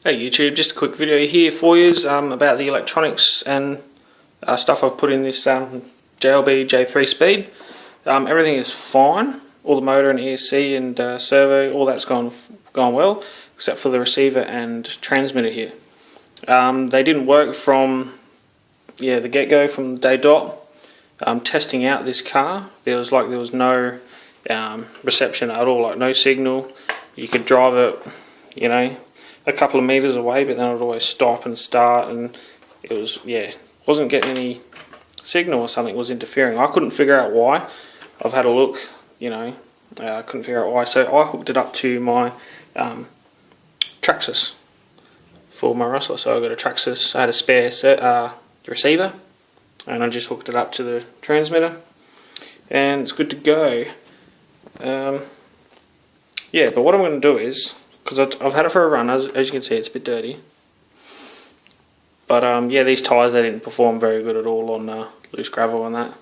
Hey YouTube, just a quick video here for you about the electronics and stuff I've put in this JLB J3Speed. Everything is fine, all the motor and ESC and servo, all that's gone well, except for the receiver and transmitter here. They didn't work from the get-go, from the day dot. Testing out this car, there was no reception at all, like no signal. You could drive it, a couple of meters away, but then it would always stop and start, and it was wasn't getting any signal, or something was interfering. I couldn't figure out why. I've had a look, I couldn't figure out why, so I hooked it up to my Traxxas for my Russell. So I got a Traxxas. I had a spare receiver, and I just hooked it up to the transmitter, and it's good to go. But what I'm going to do is, because I've had it for a run, as you can see it's a bit dirty, but these tyres, they didn't perform very good at all on loose gravel and that.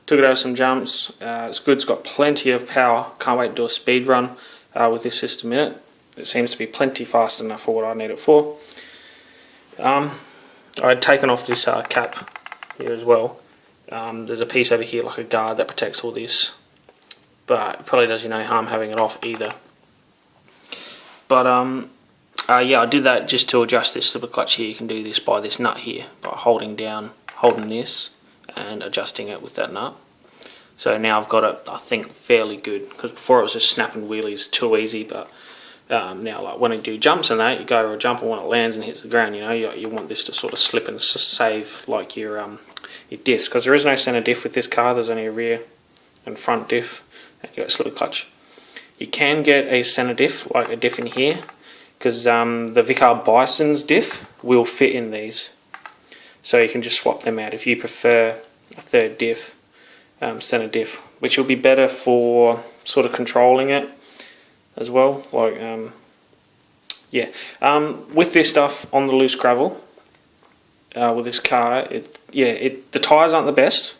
Took it over some jumps. It's good, it's got plenty of power. Can't wait to do a speed run with this system in it. It seems to be plenty fast enough for what I need it for. I'd taken off this cap here as well. There's a piece over here like a guard that protects all this, but it probably does you no harm having it off either. But I did that just to adjust this slipper clutch here. You can do this by this nut here, by holding this and adjusting it with that nut. So now I've got it, I think, fairly good, because before it was just snapping wheelies too easy. But now, like when I do jumps and that, you go over a jump, and when it lands and hits the ground, you want this to sort of slip and save like your diffs, because there is no center diff with this car. There's only a rear and front diff, and you got a slipper clutch. You can get a center diff, like a diff in here, because the Vicar Bison's diff will fit in these. So you can just swap them out if you prefer a third diff, center diff, which will be better for sort of controlling it as well. With this stuff on the loose gravel, with this car, the tyres aren't the best.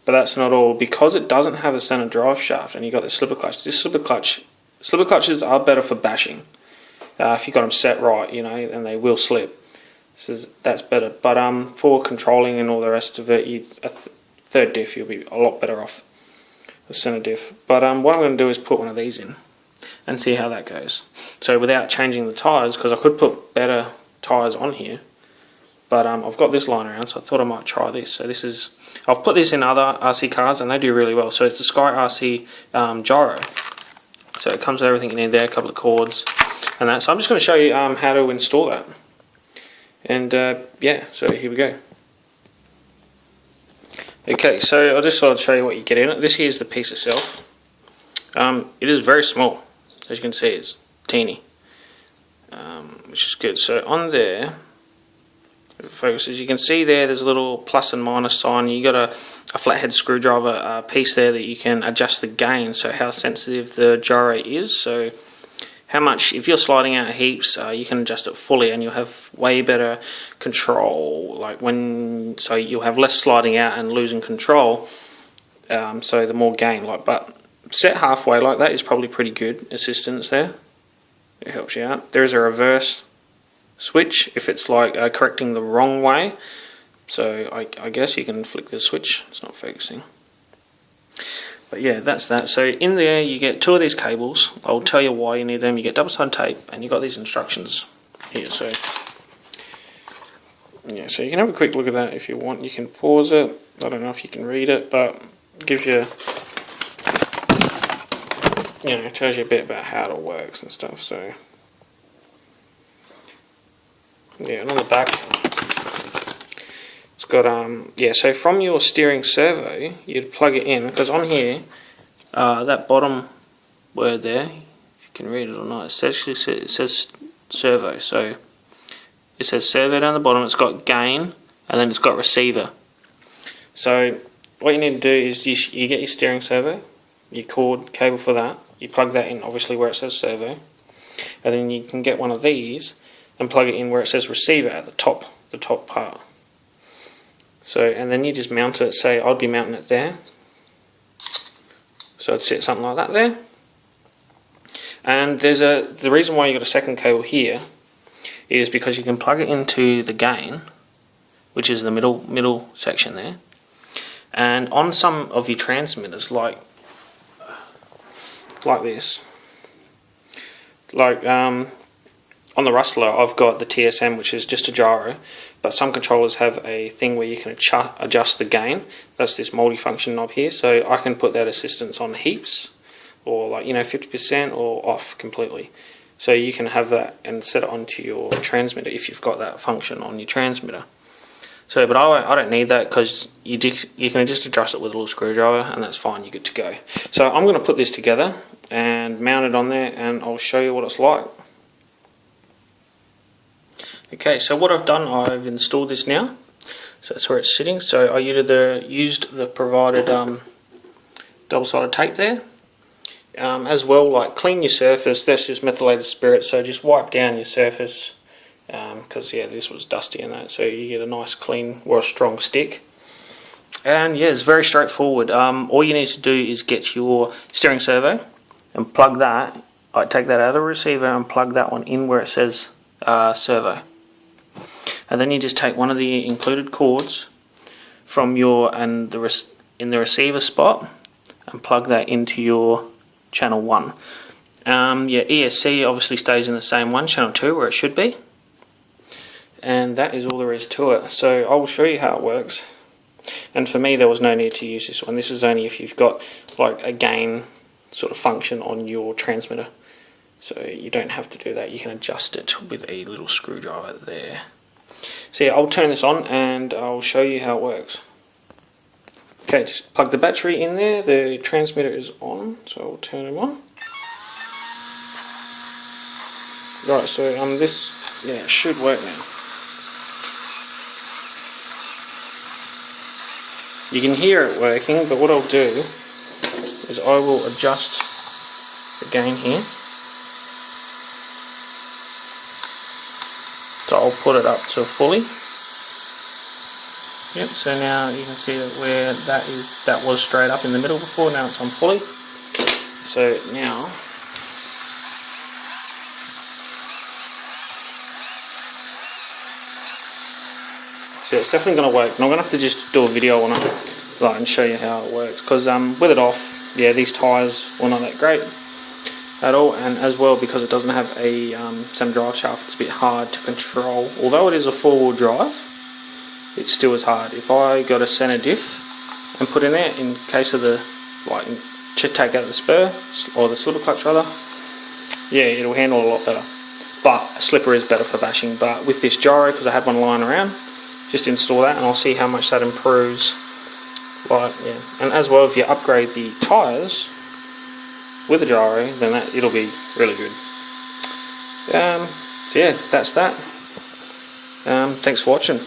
But that's not all, because it doesn't have a center drive shaft, and you got the slipper clutch. Slipper clutches are better for bashing. If you got them set right, and they will slip. That's better. But for controlling and all the rest of it, a third diff, you'll be a lot better off a center diff. But what I'm going to do is put one of these in and see how that goes. So without changing the tyres, because I could put better tyres on here. But I've got this lying around, so I thought I might try this. So I've put this in other RC cars, and they do really well. So it's the Sky RC gyro. So it comes with everything in there, a couple of cords and that. So I'm just going to show you how to install that. And so here we go. Okay, so I just thought I'd show you what you get in it. This here is the piece itself. It is very small. As you can see, it's teeny, which is good. So on there, focuses, you can see there's a little plus and minus sign. You got a flathead screwdriver piece there that you can adjust the gain, so how sensitive the gyro is. So how much, if you're sliding out heaps, you can adjust it fully, and you'll have way better control. So you'll have less sliding out and losing control. So the more gain, but set halfway like that is probably pretty good assistance there. It helps you out. There is a reverse switch if it's correcting the wrong way, so I guess you can flick the switch. It's not focusing, but yeah, that's that. So in there you get two of these cables. I'll tell you why you need them. You get double-sided tape, and you got these instructions here. So so you can have a quick look at that if you want. You can pause it. I don't know if you can read it, but it gives you, it tells you a bit about how it all works and stuff. So and on the back, it's got so from your steering servo, you'd plug it in, because on here, that bottom word there, if you can read it or not, it says servo. So it says servo down the bottom. It's got gain, and then it's got receiver. So what you need to do is you get your steering servo, your cord cable for that. You plug that in, obviously, where it says servo, and then you can get one of these and plug it in where it says receiver at the top part. So, and then you just mount it. Say I'd be mounting it there, so I'd sit something like that there. And the reason why you got a second cable here is because you can plug it into the gain, which is the middle section there, and on some of your transmitters, like this, like on the Rustler, I've got the TSM, which is just a gyro, but some controllers have a thing where you can adjust the gain. That's this multifunction knob here, so I can put that assistance on heaps, or like 50% or off completely. So you can have that and set it onto your transmitter if you've got that function on your transmitter. So, but I don't need that, because you can just adjust it with a little screwdriver, and that's fine, you're good to go. So I'm going to put this together and mount it on there, and I'll show you what it's like. Okay, so what I've done, I've installed this now. So that's where it's sitting. So I used the provided double-sided tape there. As well, like, clean your surface. That's just methylated spirit, so just wipe down your surface. Because yeah, this was dusty and that, so you get a nice clean or a strong stick. And yeah, it's very straightforward. All you need to do is get your steering servo and plug that. I take that out of the receiver and plug that one in where it says servo. And then you just take one of the included cords from in the receiver spot and plug that into your channel 1. Your ESC obviously stays in the same one, channel 2, where it should be. And that is all there is to it. So I will show you how it works. And for me, there was no need to use this one. This is only if you've got like a gain sort of function on your transmitter. So you don't have to do that. You can adjust it with a little screwdriver there. So yeah, I'll turn this on and I'll show you how it works. Okay, just plug the battery in there. The transmitter is on, so I'll turn it on. Right, so this should work now. You can hear it working, but what I'll do is I will adjust the gain here. So I'll put it up to fully. Yep, so now you can see that where that was straight up in the middle before, now it's on fully. So now so it's definitely going to work, and I'm going to have to just do a video on it and show you how it works, because with it off, yeah, these tyres were not that great at all, and as well because it doesn't have a center drive shaft, it's a bit hard to control. Although it is a four-wheel drive, it still is hard. If I got a center diff and put in there in case of the take out the spur or the slipper clutch rather, yeah, it'll handle a lot better. But a slipper is better for bashing. But with this gyro, because I had one lying around, just install that and I'll see how much that improves. Yeah, and as well, if you upgrade the tyres with a gyro, then it'll be really good. So yeah, that's that. Thanks for watching.